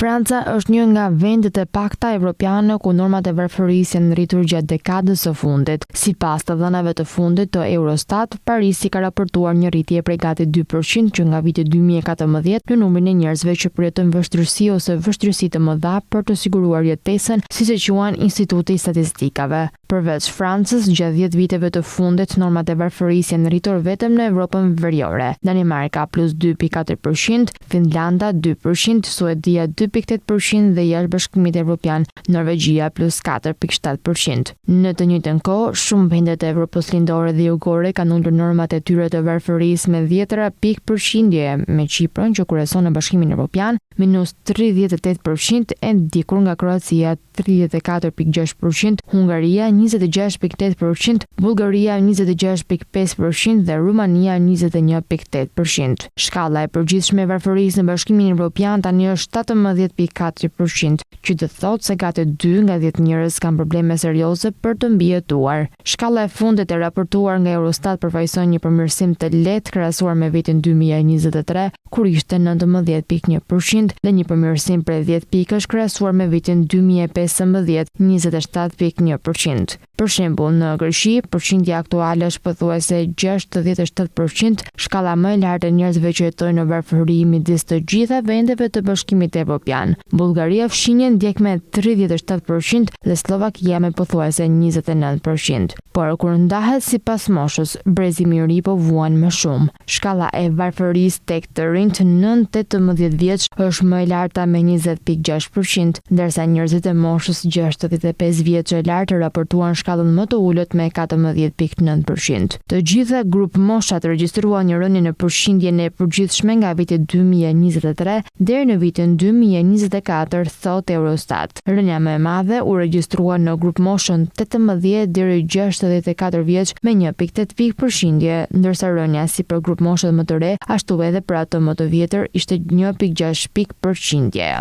Franca është një nga vendet e pakta evropiane ku normat e varfërisë janë rritur gjatë dekadës së fundit. Sipas të dhënave të fundit të Eurostat, Parisi ka raportuar një rritje prej gati 2% që nga viti 2014 në numrin e njerëzve që përjetojnë vështirësi ose vështirësi të mëdha për të siguruar jetesën, siç e quan Instituti i Statistikave. Përveç Francës, gjatë 10 viteve të fundit, normat e varfërisë janë rritur vetëm në Evropën Veriore. Danimarka plus 2.4%, Finlanda 2%, Suedia 2.8% dhe Jashtëbashkimit Evropian, Norvegjia plus 4.7%. Në të njëjtën kohë, shumë vendet e Evropës Lindore dhe Jugore kanë ulur normat e tyre të varfërisë me 10 pikë përqindje, me Çiprin që kurëson në Bashkimin Evropian minus 38% e ndikur nga Kroacia 34.6%, Hungaria 26.8%, Bullgaria 26.5% dhe Rumania 21.8%. Shkalla e përgjithshme e varfërisë në Bashkimin Evropian tani është 17.4%, që të thotë se gati 2 nga 10 njerëz kanë probleme serioze për të mbijetuar. Shkalla e fundit e raportuar nga Eurostat përfaqëson një përmirësim të lehtë krahasuar me vitin 2023, kur ishte 19.1% dhe një përmirësim prej 10 pikësh krahasuar me vitin 2015, 27.1%. Për shembull, në Greqi, përqindja aktuale është pothuajse 67%, shkalla më e lartë e njerëzve që jetojnë në varfëri midis të gjitha vendeve të Bashkimit Evropian. Bullgaria fshinjen ndjek me 37% dhe Slovakia me pothuajse 29%. Por kur ndahet sipas moshës, brezimi i ri po vuan më shumë. Shkalla e varfërisë tek të rinjt 9-18 vjeç është më e larta me 20.6%, ndërsa njerëzit e moshës 65 vjeç e lartë raportuan shkallën më të ulët me 14.9%. Të gjitha grup moshat regjistruan një rënje në përqindjen e përgjithshme nga viti 2023 deri në vitin 2024, thot Eurostat. Rënja më e madhe u regjistrua në grup moshën 18 deri 64 vjeç me 1.8 pikë përqindje, ndërsa rënja si për grup moshët më të re, ashtu edhe për atë më të vjetër ishte 1.6 pikë përqindje.